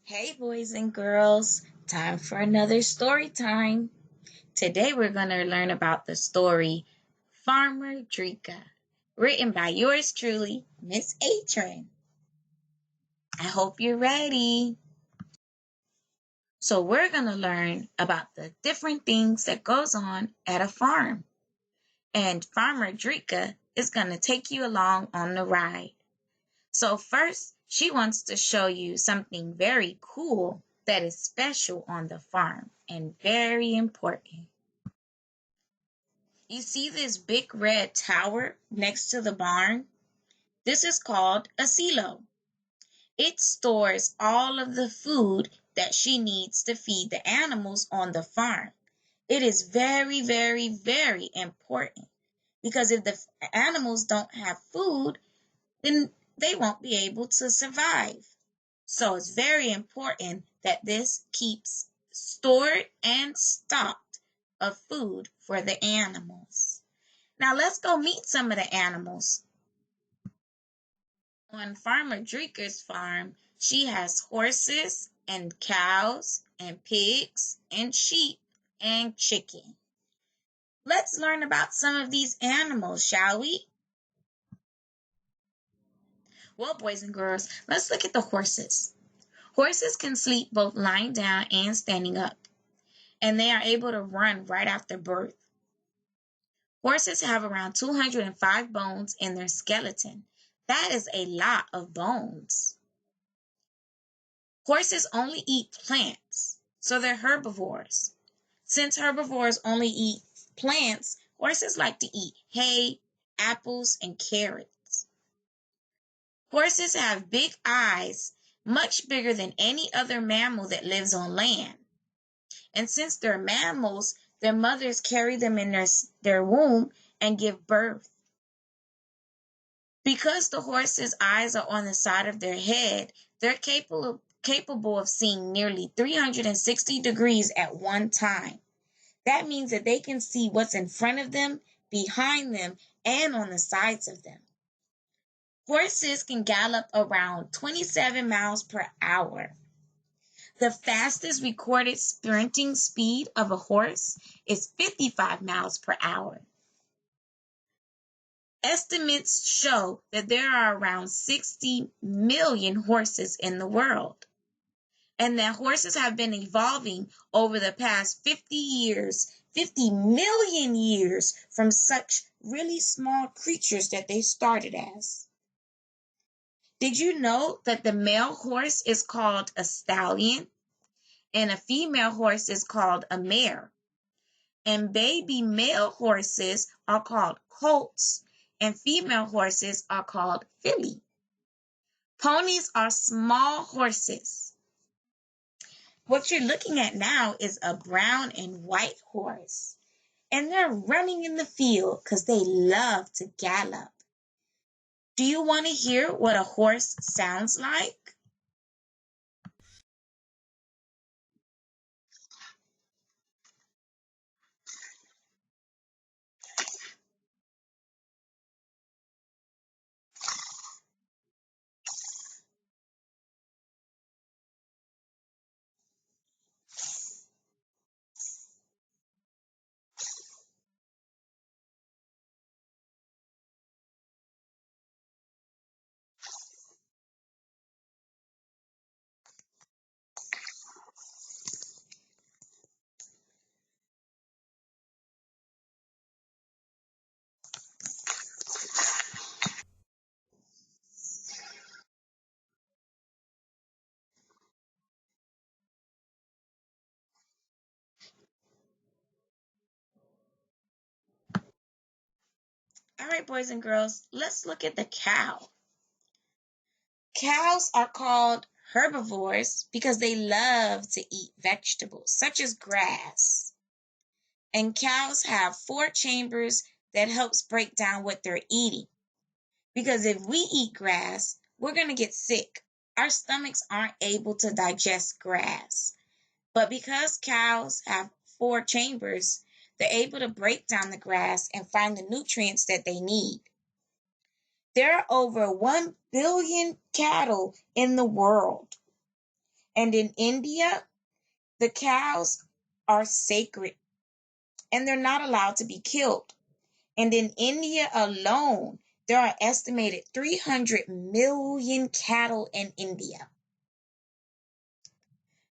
Hey, boys and girls, time for another story time. Today we're going to learn about the story Farmer Dricka, written by yours truly, Miss Atrin. I hope you're ready. So we're going to learn about the different things that goes on at a farm. And Farmer Dricka is going to take you along on the ride. So first, she wants to show you something very cool that is special on the farm and very important. You see this big red tower next to the barn? This is called a silo. It stores all of the food that she needs to feed the animals on the farm. It is very, very, very important because if the animals don't have food, then they won't be able to survive. So it's very important that this keeps stored and stocked of food for the animals. Now let's go meet some of the animals. On Farmer Dricka's farm, she has horses and cows and pigs and sheep and chicken. Let's learn about some of these animals, shall we? Well, boys and girls, let's look at the horses. Horses can sleep both lying down and standing up, and they are able to run right after birth. Horses have around 205 bones in their skeleton. That is a lot of bones. Horses only eat plants, so they're herbivores. Since herbivores only eat plants, horses like to eat hay, apples, and carrots. Horses have big eyes, much bigger than any other mammal that lives on land. And since they're mammals, their mothers carry them in their womb and give birth. Because the horse's eyes are on the side of their head, they're capable of seeing nearly 360 degrees at one time. That means that they can see what's in front of them, behind them, and on the sides of them. Horses can gallop around 27 miles per hour. The fastest recorded sprinting speed of a horse is 55 miles per hour. Estimates show that there are around 60 million horses in the world, and that horses have been evolving over the past 50 million years from such really small creatures that they started as. Did you know that the male horse is called a stallion and a female horse is called a mare? And baby male horses are called colts and female horses are called filly. Ponies are small horses. What you're looking at now is a brown and white horse. And they're running in the field because they love to gallop. Do you want to hear what a horse sounds like? All right, boys and girls, let's look at the cow. Cows are called herbivores because they love to eat vegetables such as grass. And cows have 4 chambers that helps break down what they're eating. Because if we eat grass, we're going to get sick. Our stomachs aren't able to digest grass. But because cows have 4 chambers, they're able to break down the grass and find the nutrients that they need. There are over 1 billion cattle in the world. And in India, the cows are sacred and they're not allowed to be killed. And in India alone, there are estimated 300 million cattle in India.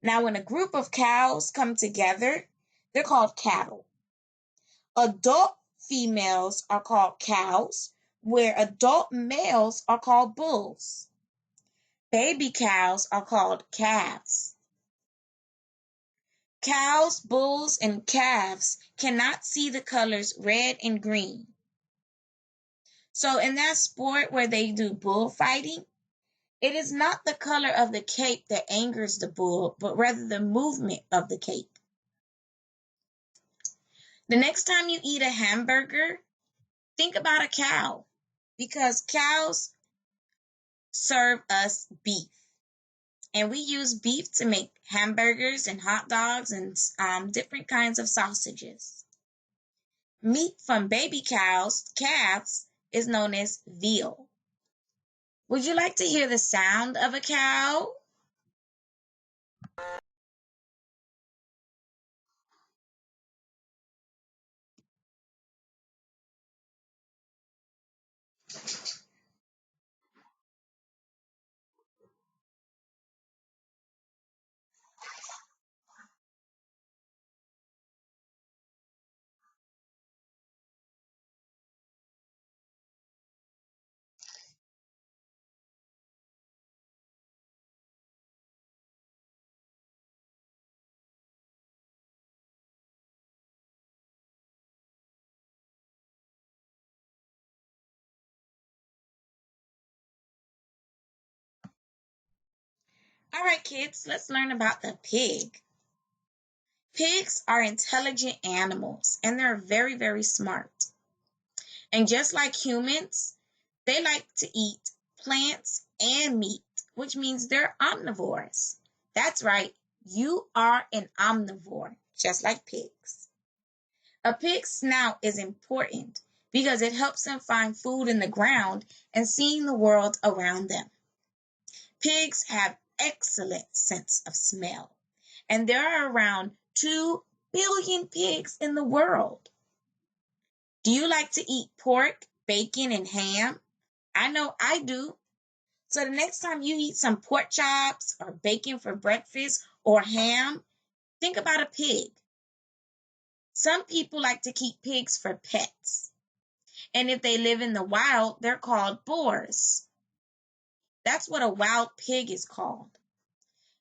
Now, when a group of cows come together, they're called cattle. Adult females are called cows, where adult males are called bulls. Baby cows are called calves. Cows, bulls, and calves cannot see the colors red and green. So in that sport where they do bullfighting, it is not the color of the cape that angers the bull, but rather the movement of the cape. The next time you eat a hamburger, think about a cow, because cows serve us beef. And we use beef to make hamburgers and hot dogs and different kinds of sausages. Meat from baby cows, calves, is known as veal. Would you like to hear the sound of a cow? All right, kids, let's learn about the pig. Pigs are intelligent animals and they're very, very smart. And just like humans, they like to eat plants and meat, which means they're omnivores. That's right, you are an omnivore, just like pigs. A pig's snout is important because it helps them find food in the ground and seeing the world around them. Pigs have excellent sense of smell, and there are around 2 billion pigs in the world. Do you like to eat pork, bacon, and ham? I know I do. So the next time you eat some pork chops or bacon for breakfast or ham, think about a pig. Some people like to keep pigs for pets. And if they live in the wild, they're called boars. That's what a wild pig is called.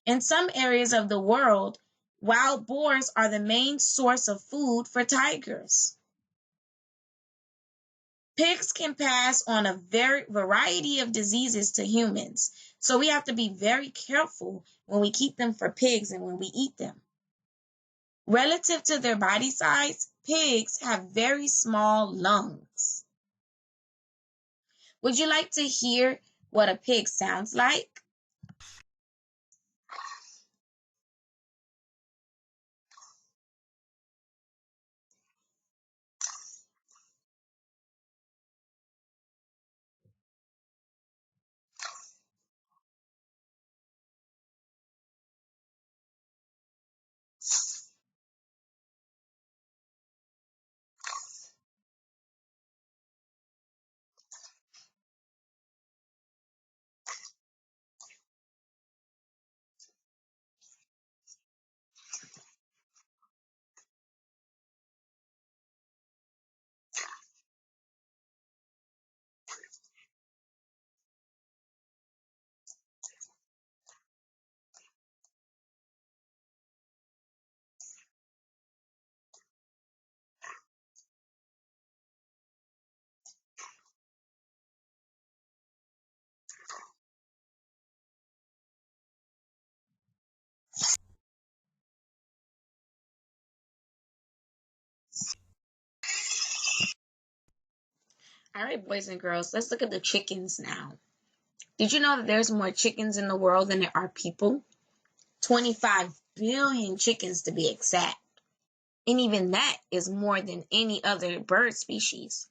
In some areas of the world, wild boars are the main source of food for tigers. Pigs can pass on a variety of diseases to humans, so we have to be very careful when we keep them for pigs and when we eat them. Relative to their body size, pigs have very small lungs. Would you like to hear what a pig sounds like? All right, boys and girls, let's look at the chickens now. Did you know that there's more chickens in the world than there are people? 25 billion chickens to be exact. And even that is more than any other bird species.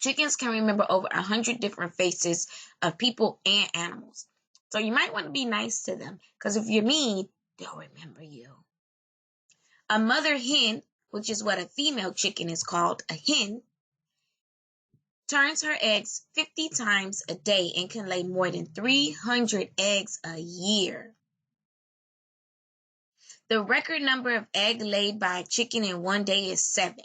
Chickens can remember over 100 different faces of people and animals. So you might want to be nice to them, because if you're mean, they'll remember you. A mother hen, which is what a female chicken is called, a hen, turns her eggs 50 times a day and can lay more than 300 eggs a year. The record number of eggs laid by a chicken in one day is 7.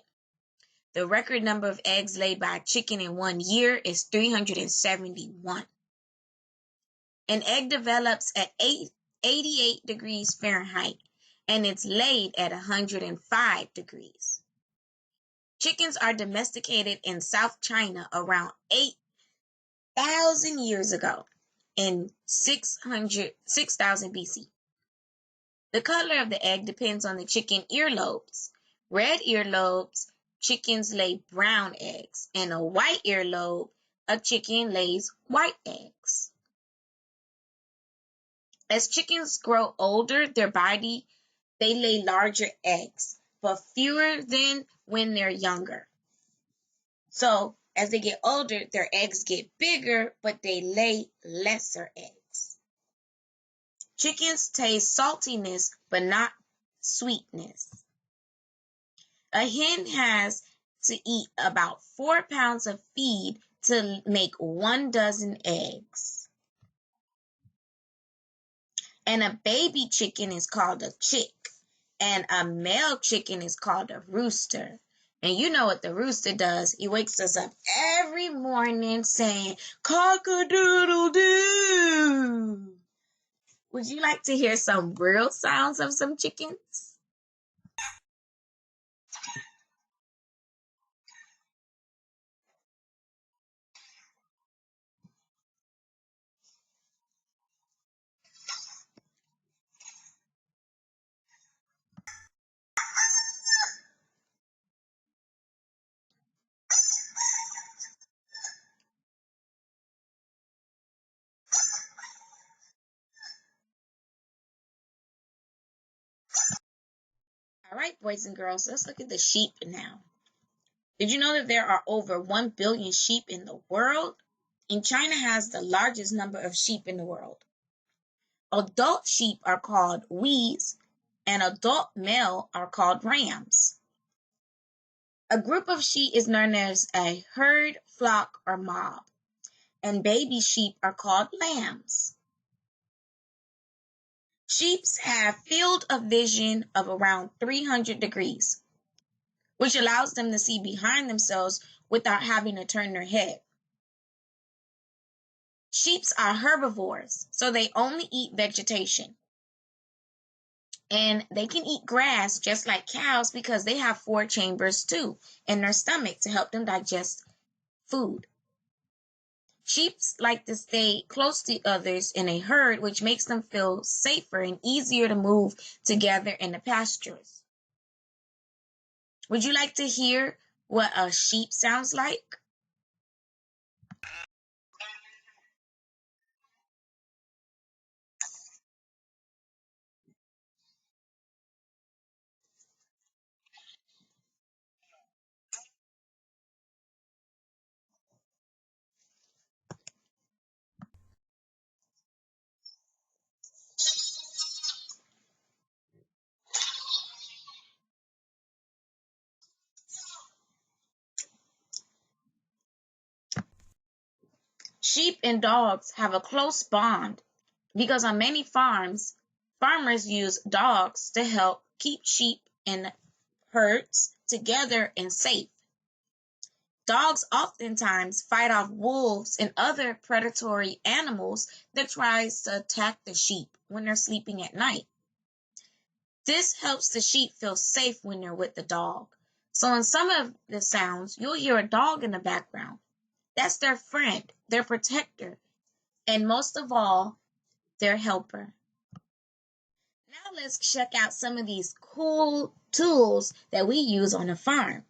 The record number of eggs laid by a chicken in 1 year is 371. An egg develops at 88 degrees Fahrenheit and it's laid at 105 degrees. Chickens are domesticated in South China around 8,000 years ago in 6000 BC. The color of the egg depends on the chicken earlobes. Red earlobes, chickens lay brown eggs, and a white earlobe, a chicken lays white eggs. As chickens grow older, they lay larger eggs, but fewer than when they're younger. So as they get older, their eggs get bigger, but they lay lesser eggs. Chickens taste saltiness, but not sweetness. A hen has to eat about 4 pounds of feed to make 1 dozen eggs. And a baby chicken is called a chick, and a male chicken is called a rooster. And you know what the rooster does? He wakes us up every morning saying, cock-a-doodle-doo. Would you like to hear some real sounds of some chickens? All right, boys and girls, let's look at the sheep now. Did you know that there are over 1 billion sheep in the world? And China has the largest number of sheep in the world. Adult sheep are called wees, and adult male are called rams. A group of sheep is known as a herd, flock, or mob, and baby sheep are called lambs. Sheep have field of vision of around 300 degrees, which allows them to see behind themselves without having to turn their head. Sheep are herbivores, so they only eat vegetation. And they can eat grass just like cows because they have 4 chambers too in their stomach to help them digest food. Sheep like to stay close to others in a herd, which makes them feel safer and easier to move together in the pastures. Would you like to hear what a sheep sounds like? Sheep and dogs have a close bond because on many farms, farmers use dogs to help keep sheep and herds together and safe. Dogs oftentimes fight off wolves and other predatory animals that tries to attack the sheep when they're sleeping at night. This helps the sheep feel safe when they're with the dog. So in some of the sounds, you'll hear a dog in the background. That's their friend, their protector, and most of all, their helper. Now let's check out some of these cool tools that we use on a farm.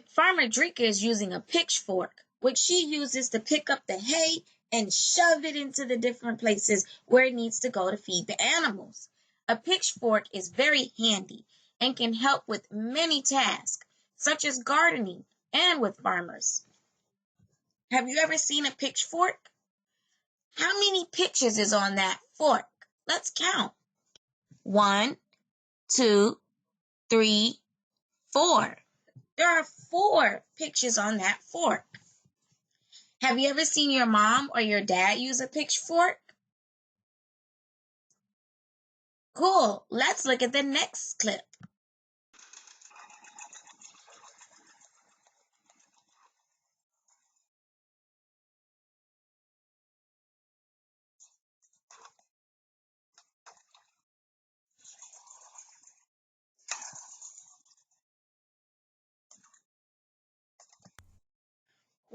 Farmer Dricka is using a pitchfork, which she uses to pick up the hay and shove it into the different places where it needs to go to feed the animals. A pitchfork is very handy and can help with many tasks, such as gardening and with farmers. Have you ever seen a pitchfork? How many pictures is on that fork? Let's count. 1, 2, 3, 4. There are 4 pictures on that fork. Have you ever seen your mom or your dad use a pitchfork? Cool. Let's look at the next clip.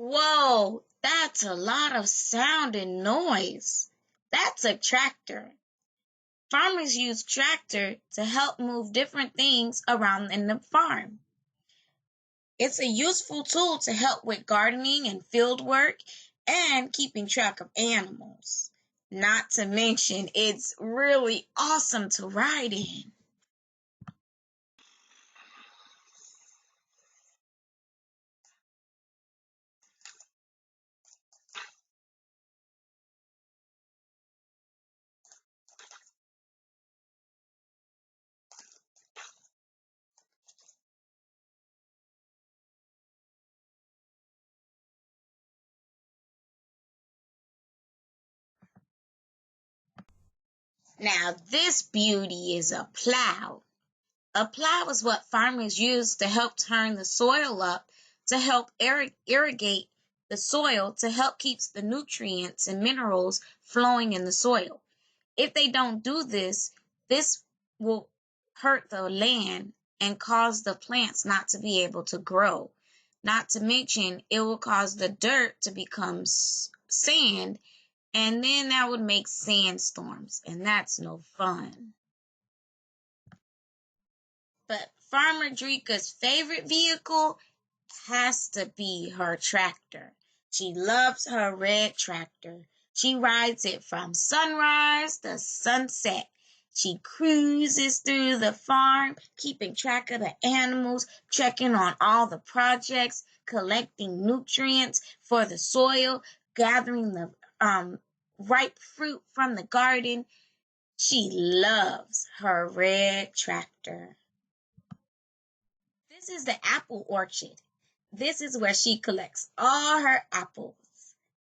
Whoa, that's a lot of sound and noise. That's a tractor. Farmers use tractor to help move different things around in the farm. It's a useful tool to help with gardening and field work and keeping track of animals. Not to mention, it's really awesome to ride in. Now, this beauty is a plow. A plow is what farmers use to help turn the soil up, to help irrigate the soil, to help keep the nutrients and minerals flowing in the soil. If they don't do this, this will hurt the land and cause the plants not to be able to grow. Not to mention, it will cause the dirt to become sand, and then that would make sandstorms, and that's no fun. But Farmer Dricka's favorite vehicle has to be her tractor. She loves her red tractor. She rides it from sunrise to sunset. She cruises through the farm, keeping track of the animals, checking on all the projects, collecting nutrients for the soil, gathering the ripe fruit from the garden. She loves her red tractor. This is the apple orchard. This is where she collects all her apples.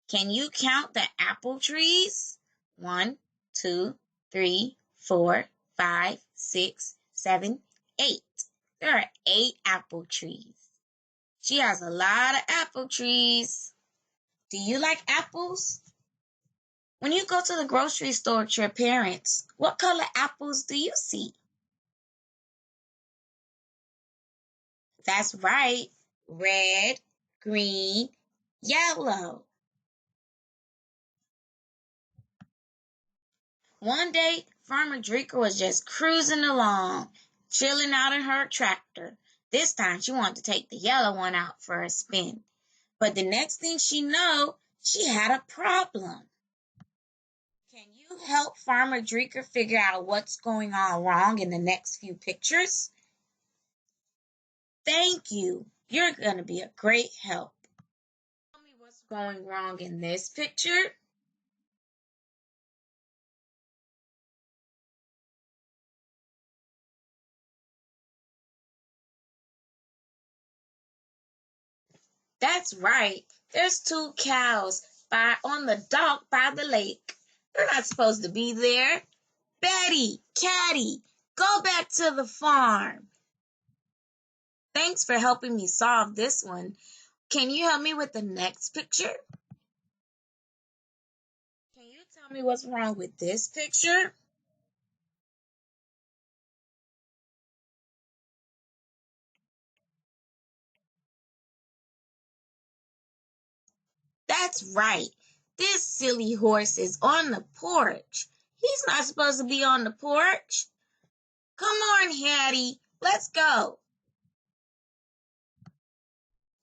Can you count the apple trees? 1, 2, 3, 4, 5, 6, 7, 8. There are 8 apple trees. She has a lot of apple trees. Do you like apples? When you go to the grocery store with your parents, what color apples do you see? That's right. Red, green, yellow. One day, Farmer Dricka was just cruising along, chilling out in her tractor. This time, she wanted to take the yellow one out for a spin. But the next thing she knew, she had a problem. Can you help Farmer Dricka figure out what's going on wrong in the next few pictures? Thank you. You're going to be a great help. Tell me what's going wrong in this picture. That's right. There's 2 cows on the dock by the lake. They're not supposed to be there. Betty, Caddy, go back to the farm. Thanks for helping me solve this one. Can you help me with the next picture? Can you tell me what's wrong with this picture? That's right. This silly horse is on the porch. He's not supposed to be on the porch. Come on, Hattie. Let's go.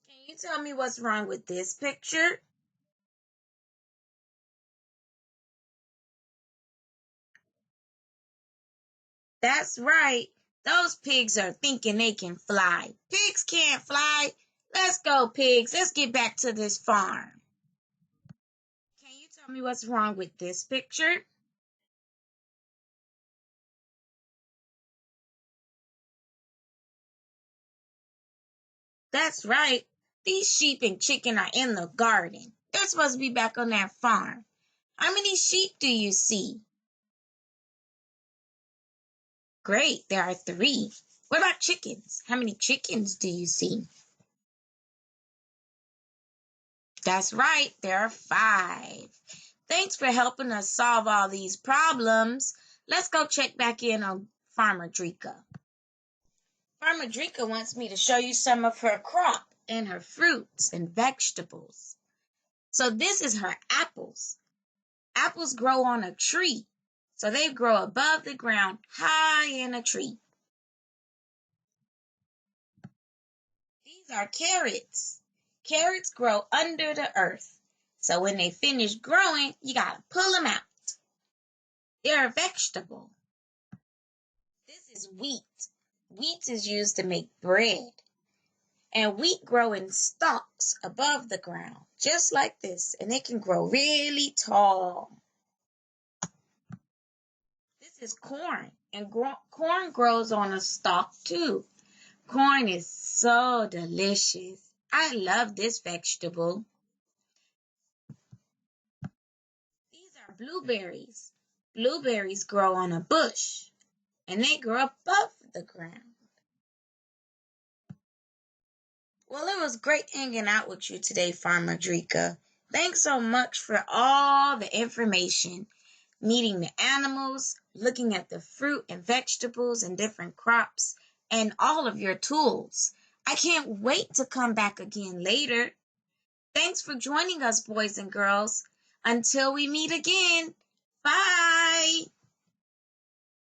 Can you tell me what's wrong with this picture? That's right. Those pigs are thinking they can fly. Pigs can't fly. Let's go, pigs. Let's get back to this farm. Can you tell Tell me what's wrong with this picture. That's right. These sheep and chicken are in the garden. They're supposed to be back on that farm. How many sheep do you see? Great, there are 3. What about chickens? How many chickens do you see? That's right, there are 5. Thanks for helping us solve all these problems. Let's go check back in on Farmer Dricka. Farmer Dricka wants me to show you some of her crop and her fruits and vegetables. So this is her apples. Apples grow on a tree. So they grow above the ground, high in a tree. These are carrots. Carrots grow under the earth. So when they finish growing, you gotta pull them out. They're a vegetable. This is wheat. Wheat is used to make bread. And wheat grow in stalks above the ground, just like this. And they can grow really tall. This is corn. And corn grows on a stalk too. Corn is so delicious. I love this vegetable. These are blueberries. Blueberries grow on a bush, and they grow above the ground. Well, it was great hanging out with you today, Farmer Dricka. Thanks so much for all the information, meeting the animals, looking at the fruit and vegetables and different crops, and all of your tools. I can't wait to come back again later. Thanks for joining us, boys and girls. Until we meet again, bye.